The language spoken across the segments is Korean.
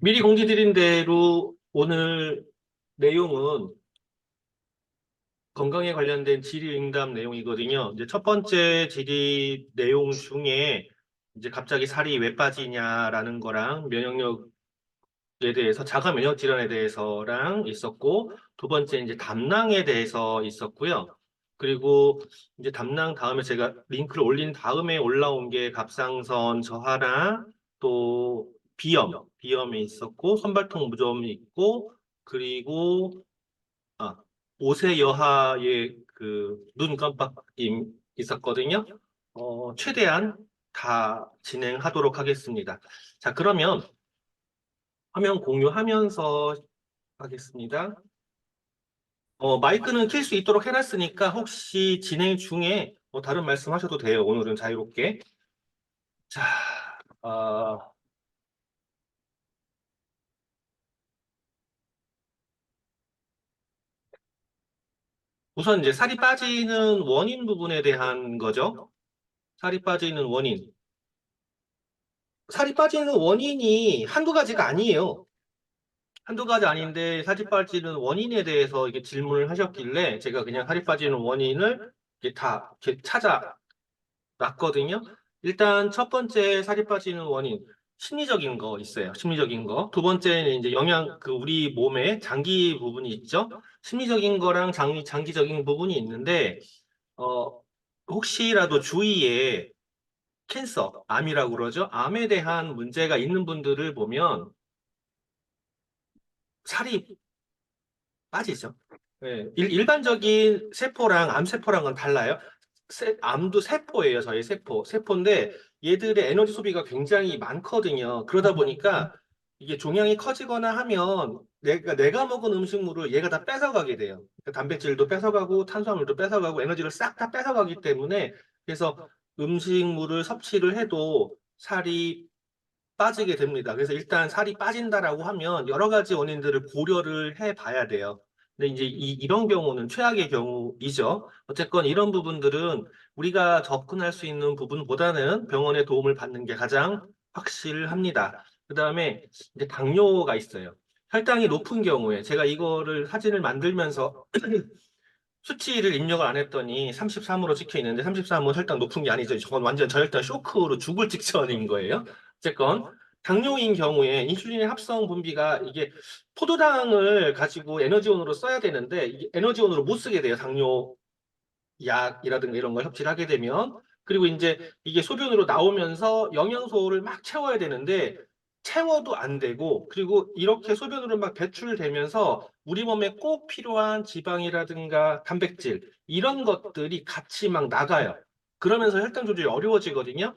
미리 공지드린 대로 오늘 내용은 건강에 관련된 질의응답 내용이거든요. 이제 첫 번째 질의 내용 중에 이제 갑자기 살이 왜 빠지냐라는 거랑 면역력에 대해서 자가 면역 질환에 대해서랑 있었고, 두 번째 이제 담낭에 대해서 있었고요. 그리고 이제 담낭 다음에 제가 링크를 올린 다음에 올라온 게 갑상선 저하랑 또 비염이 있었고, 선발통 무좀이 있고, 그리고 아, 오세 여하의 그 눈 깜빡임 있었거든요. 최대한 다 진행하도록 하겠습니다. 자, 그러면 화면 공유하면서 하겠습니다. 마이크는 킬 수 있도록 해놨으니까 혹시 진행 중에 다른 말씀 하셔도 돼요. 오늘은 자유롭게. 자, 어, 우선 이제 살이 빠지는 원인 부분에 대한 거죠. 살이 빠지는 원인. 살이 빠지는 원인이 한두 가지가 아니에요. 한두 가지 아닌데 살이 빠지는 원인에 대해서 이게 질문을 하셨길래 제가 그냥 살이 빠지는 원인을 이렇게 다 이렇게 찾아놨거든요. 일단 첫 번째 살이 빠지는 원인 심리적인 거 있어요. 심리적인 거. 두 번째는 이제 그 우리 몸에 장기 부분이 있죠. 심리적인 거랑 장기적인 부분이 있는데 어, 혹시라도 주위에 암이라고 그러죠. 암에 대한 문제가 있는 분들을 보면 살이 빠지죠. 네, 일반적인 세포랑 암세포랑은 달라요. 암도 세포예요, 저희 세포. 세포인데 얘들의 에너지 소비가 굉장히 많거든요. 그러다 보니까 이게 종양이 커지거나 하면 내가 먹은 음식물을 얘가 다 뺏어가게 돼요. 그러니까 단백질도 뺏어가고 탄수화물도 뺏어가고 에너지를 싹 다 뺏어가기 때문에 그래서 음식물을 섭취를 해도 살이 빠지게 됩니다. 그래서 일단 살이 빠진다라고 하면 여러 가지 원인들을 고려를 해 봐야 돼요. 근데 이제 이런 경우는 최악의 경우이죠. 어쨌건 이런 부분들은 우리가 접근할 수 있는 부분보다는 병원의 도움을 받는 게 가장 확실합니다. 그 다음에 이제 당뇨가 있어요. 혈당이 높은 경우에 제가 이거를 사진을 만들면서 수치를 입력을 안 했더니 33으로 찍혀 있는데 33은 혈당 높은 게 아니죠. 저건 완전 저혈당 쇼크로 죽을 직전인 거예요. 어쨌건 당뇨인 경우에 인슐린의 합성 분비가 이게 포도당을 가지고 에너지원으로 써야 되는데 이게 에너지원으로 못 쓰게 돼요. 당뇨 약이라든가 이런 걸 섭취를 하게 되면. 그리고 이제 이게 소변으로 나오면서 영양소를 막 채워야 되는데 채워도 안 되고, 그리고 이렇게 소변으로 막 배출되면서 우리 몸에 꼭 필요한 지방이라든가 단백질 이런 것들이 같이 막 나가요. 그러면서 혈당 조절이 어려워지거든요.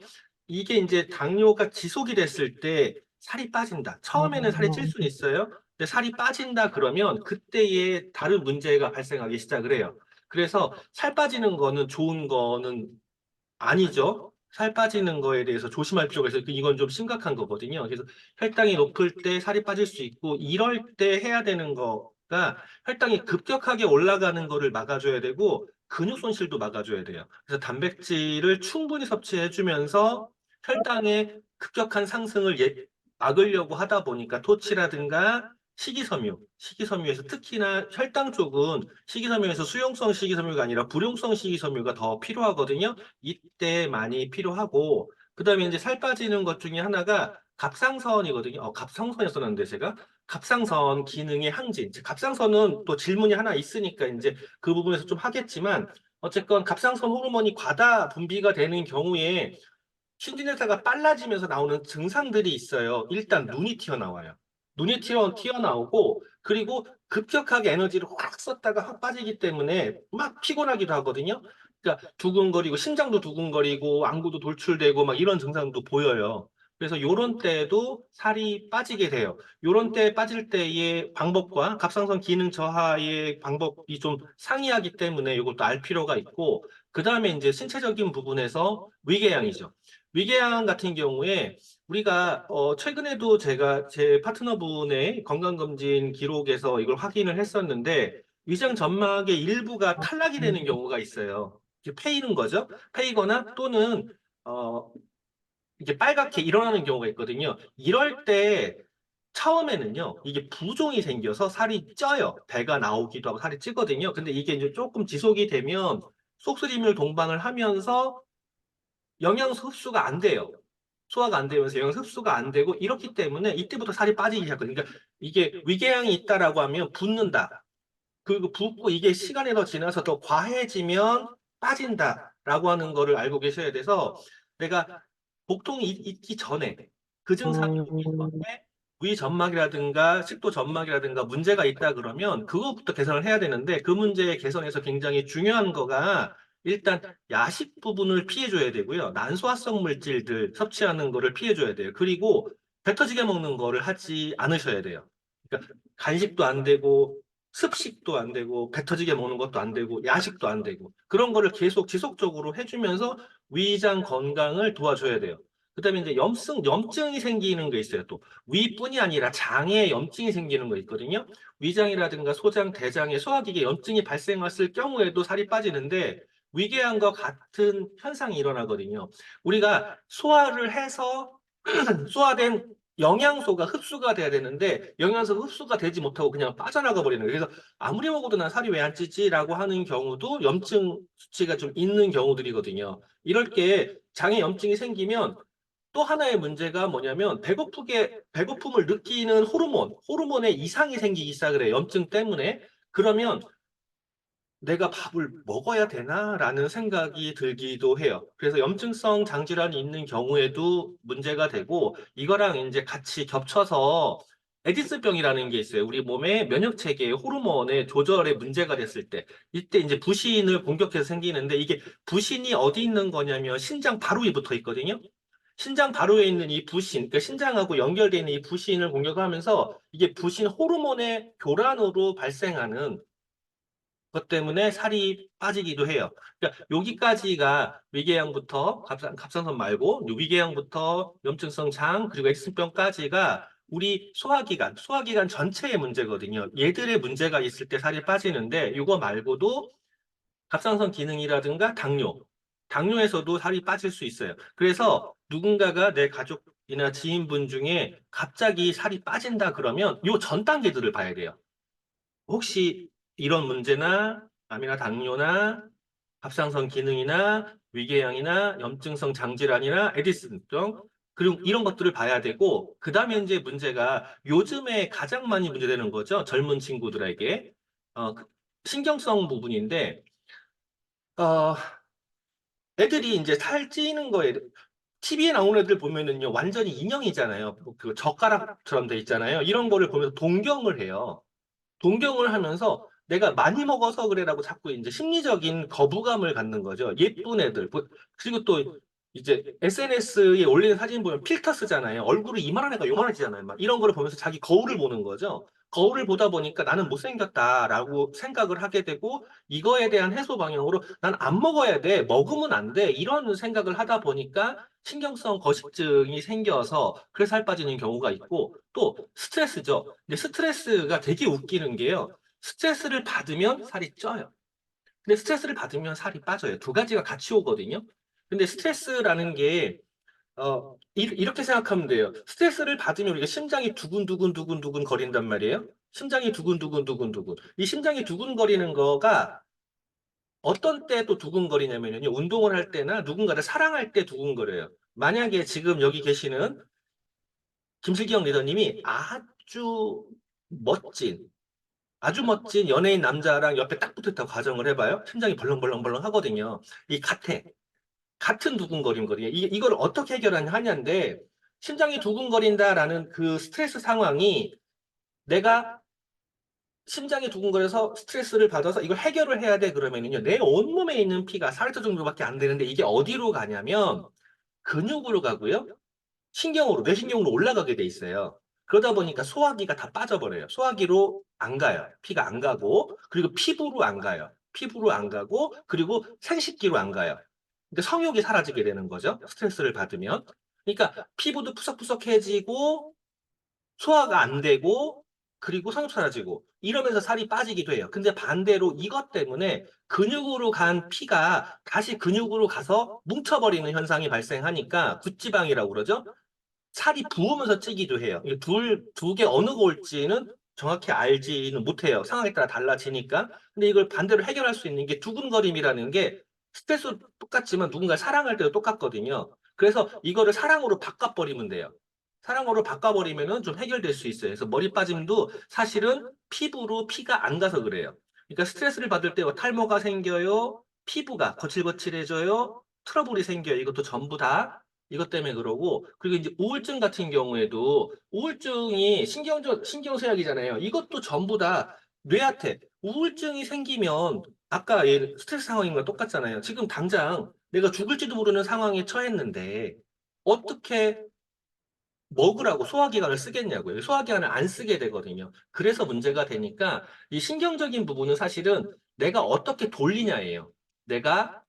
이게 이제 당뇨가 지속이 됐을 때 살이 빠진다. 처음에는 살이 찔 수는 있어요. 근데 살이 빠진다 그러면 그때에 다른 문제가 발생하기 시작을 해요. 그래서 살 빠지는 거는 좋은 거는 아니죠. 살 빠지는 거에 대해서 조심할 필요가 있어요. 이건 좀 심각한 거거든요. 그래서 혈당이 높을 때 살이 빠질 수 있고, 이럴 때 해야 되는 거가 혈당이 급격하게 올라가는 거를 막아줘야 되고, 근육 손실도 막아줘야 돼요. 그래서 단백질을 충분히 섭취해주면서 혈당의 급격한 상승을 막으려고 하다 보니까 토치라든가 식이섬유에서 특히나 혈당 쪽은 식이섬유에서 수용성 식이섬유가 아니라 불용성 식이섬유가 더 필요하거든요. 이때 많이 필요하고, 그다음에 이제 살 빠지는 것 중에 하나가 갑상선이거든요. 갑상선이었었는데 제가 갑상선 기능의 항진. 갑상선은 또 질문이 하나 있으니까 이제 그 부분에서 좀 하겠지만 어쨌건 갑상선 호르몬이 과다 분비가 되는 경우에 신진대사가 빨라지면서 나오는 증상들이 있어요. 일단 눈이 튀어나와요. 튀어나오고, 그리고 급격하게 에너지를 확 썼다가 확 빠지기 때문에 막 피곤하기도 하거든요. 그러니까 두근거리고, 심장도 두근거리고, 안구도 돌출되고, 막 이런 증상도 보여요. 그래서 요런 때에도 살이 빠지게 돼요. 요런 때 빠질 때의 방법과 갑상선 기능 저하의 방법이 좀 상이하기 때문에 이것도 알 필요가 있고, 그 다음에 이제 신체적인 부분에서 위궤양이죠. 위궤양 같은 경우에 우리가 최근에도 제가 제 파트너분의 건강검진 기록에서 이걸 확인을 했었는데 위장 점막의 일부가 탈락이 되는 경우가 있어요. 이게 패이는 거죠. 패이거나 또는 어, 이게 빨갛게 일어나는 경우가 있거든요. 이럴 때 처음에는요, 이게 부종이 생겨서 살이 쪄요. 배가 나오기도 하고 살이 찌거든요. 근데 이게 이제 조금 지속이 되면 속쓰림을 동반을 하면서 영양소 흡수가 안 돼요. 소화가 안 되면서 영양소 흡수가 안 되고 이렇기 때문에 이때부터 살이 빠지기 시작해요. 그러니까 이게 위궤양이 있다라고 하면 붓는다. 그리고 붓고 이게 시간이 더 지나서 더 과해지면 빠진다라고 하는 거를 알고 계셔야 돼서 내가 복통이 있기 전에 그 증상이 오기 음, 전에 위 점막이라든가 식도 점막이라든가 문제가 있다 그러면 그것부터 개선을 해야 되는데 그 문제 개선에서 굉장히 중요한 거가 일단 야식 부분을 피해줘야 되고요. 난소화성 물질들 섭취하는 거를 피해줘야 돼요. 그리고 배 터지게 먹는 거를 하지 않으셔야 돼요. 그러니까 간식도 안 되고 습식도 안 되고 배 터지게 먹는 것도 안 되고 야식도 안 되고 그런 거를 계속 지속적으로 해주면서 위장 건강을 도와줘야 돼요. 그다음에 이제 염증이 생기는 게 있어요. 또 위뿐이 아니라 장에 염증이 생기는 거 있거든요. 위장이라든가 소장, 대장에 소화기계 염증이 발생했을 경우에도 살이 빠지는데 위궤양과 같은 현상이 일어나거든요. 우리가 소화를 해서 소화된 영양소가 흡수가 돼야 되는데 영양소 흡수가 되지 못하고 그냥 빠져나가 버리는 거예요. 그래서 아무리 먹어도 난 살이 왜 안 찌지라고 하는 경우도 염증 수치가 좀 있는 경우들이거든요. 이럴 게 장에 염증이 생기면 또 하나의 문제가 뭐냐면 배고픔을 느끼는 호르몬의 이상이 생기기 시작을 해요. 염증 때문에. 그러면 내가 밥을 먹어야 되나라는 생각이 들기도 해요. 그래서 염증성 장질환이 있는 경우에도 문제가 되고 이거랑 이제 같이 겹쳐서 에디스병이라는 게 있어요. 우리 몸의 면역 체계의 호르몬의 조절에 문제가 됐을 때 이때 이제 부신을 공격해서 생기는데 이게 부신이 어디 있는 거냐면 신장 바로 위에 붙어 있거든요. 신장 바로에 있는 이 부신, 그러니까 신장하고 연결되어 있는 이 부신을 공격하면서 이게 부신 호르몬의 교란으로 발생하는 것 때문에 살이 빠지기도 해요. 그러니까 여기까지가 위궤양부터 갑상선 말고 위궤양부터 염증성 장 그리고 X병까지가 우리 소화기관 전체의 문제거든요. 얘들의 문제가 있을 때 살이 빠지는데 이거 말고도 갑상선 기능이라든가 당뇨에서도 살이 빠질 수 있어요. 그래서 누군가가 내 가족이나 지인분 중에 갑자기 살이 빠진다 그러면 요 전 단계들을 봐야 돼요. 혹시 이런 문제나 암이나 당뇨나 갑상선 기능이나 위궤양이나 염증성 장질환이나 에디슨병 그리고 이런 것들을 봐야 되고 그다음에 이제 문제가 요즘에 가장 많이 문제되는 거죠. 젊은 친구들에게 그 신경성 부분인데 어, 애들이 이제 살찌는 거에 TV에 나오는 애들 보면은요 완전히 인형이잖아요. 그 젓가락처럼 돼 있잖아요. 이런 거를 보면서 동경을 해요. 동경을 하면서 내가 많이 먹어서 그래라고 자꾸 이제 심리적인 거부감을 갖는 거죠. 예쁜 애들. 그리고 또 이제 SNS에 올리는 사진 보면 필터 쓰잖아요. 얼굴이 이만한 애가 요만해지잖아요. 막 이런 거를 보면서 자기 거울을 보는 거죠. 거울을 보다 보니까 나는 못생겼다라고 생각을 하게 되고 이거에 대한 해소 방향으로 난 안 먹어야 돼. 먹으면 안 돼. 이런 생각을 하다 보니까 신경성 거식증이 생겨서 그래서 살 빠지는 경우가 있고 또 스트레스죠. 근데 스트레스가 되게 웃기는 게요. 스트레스를 받으면 살이 쪄요. 근데 스트레스를 받으면 살이 빠져요. 두 가지가 같이 오거든요. 근데 스트레스라는 게, 이렇게 생각하면 돼요. 스트레스를 받으면 우리가 심장이 두근두근 두근두근 거린단 말이에요. 심장이 두근두근 두근두근. 이 심장이 두근거리는 거가 어떤 때 또 두근거리냐면요. 운동을 할 때나 누군가를 사랑할 때 두근거려요. 만약에 지금 여기 계시는 김슬기영 리더님이 멋진, 아주 멋진 연예인 남자랑 옆에 딱 붙어 있다고 가정을 해봐요. 심장이 벌렁벌렁벌렁 하거든요. 같은 두근거림거리요. 이걸 어떻게 해결하냐인데, 심장이 두근거린다라는 그 스트레스 상황이 내가 심장이 두근거려서 스트레스를 받아서 이걸 해결을 해야 돼 그러면은요, 내 온몸에 있는 피가 4리터 정도밖에 안 되는데 이게 어디로 가냐면 근육으로 가고요. 뇌신경으로 올라가게 돼 있어요. 그러다 보니까 소화기가 다 빠져버려요. 소화기로 안 가요. 피가 안 가고, 그리고 피부로 안 가요. 피부로 안 가고, 그리고 생식기로 안 가요. 그러니까 성욕이 사라지게 되는 거죠. 스트레스를 받으면. 그러니까 피부도 푸석푸석해지고, 소화가 안 되고, 그리고 성욕 사라지고, 이러면서 살이 빠지기도 해요. 근데 반대로 이것 때문에 근육으로 간 피가 다시 근육으로 가서 뭉쳐버리는 현상이 발생하니까, 굿지방이라고 그러죠. 살이 부으면서 찌기도 해요. 두 개 어느 거 올지는 정확히 알지는 못해요. 상황에 따라 달라지니까. 근데 이걸 반대로 해결할 수 있는 게 두근거림이라는 게 스트레스 똑같지만 누군가 사랑할 때도 똑같거든요. 그래서 이거를 사랑으로 바꿔버리면 돼요. 사랑으로 바꿔버리면은 좀 해결될 수 있어요. 그래서 머리 빠짐도 사실은 피부로 피가 안 가서 그래요. 그러니까 스트레스를 받을 때 탈모가 생겨요. 피부가 거칠거칠해져요. 트러블이 생겨요. 이것도 전부 다 이것 때문에 그러고, 그리고 이제 우울증 같은 경우에도 우울증이 신경쇠약이잖아요. 이것도 전부 다 뇌한테 우울증이 생기면 아까 스트레스 상황인 거 똑같잖아요. 지금 당장 내가 죽을지도 모르는 상황에 처했는데 어떻게 먹으라고 소화기관을 쓰겠냐고요. 소화기관을 안 쓰게 되거든요. 그래서 문제가 되니까 이 신경적인 부분은 사실은 내가 어떻게 돌리냐예요. 내가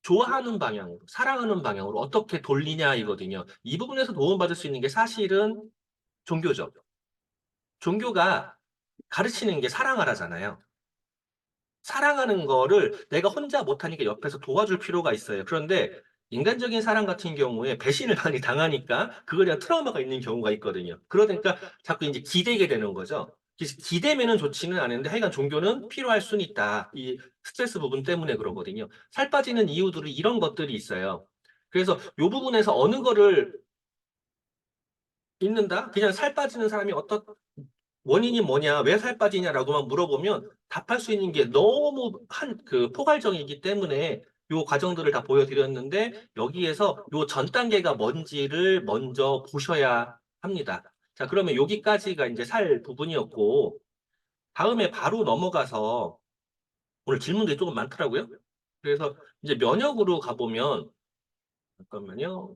좋아하는 방향으로, 사랑하는 방향으로 어떻게 돌리냐 이거든요. 이 부분에서 도움받을 수 있는 게 사실은 종교죠. 종교가 가르치는 게 사랑하라잖아요. 사랑하는 거를 내가 혼자 못하니까 옆에서 도와줄 필요가 있어요. 그런데 인간적인 사랑 같은 경우에 배신을 많이 당하니까 그거에 대한 트라우마가 있는 경우가 있거든요. 그러니까 자꾸 이제 기대게 되는 거죠. 기대면은 좋지는 않은데 하여간 종교는 필요할 수는 있다. 이 스트레스 부분 때문에 그러거든요. 살 빠지는 이유들은 이런 것들이 있어요. 그래서 이 부분에서 어느 거를 읽는다? 그냥 살 빠지는 사람이 어떤 원인이 뭐냐, 왜 살 빠지냐라고만 물어보면 답할 수 있는 게 너무 포괄적이기 때문에 요 과정들을 다 보여드렸는데 여기에서 요 전 단계가 뭔지를 먼저 보셔야 합니다. 자, 그러면 여기까지가 이제 살 부분이었고 다음에 바로 넘어가서 오늘 질문들이 조금 많더라고요. 그래서 이제 면역으로 가보면 잠깐만요.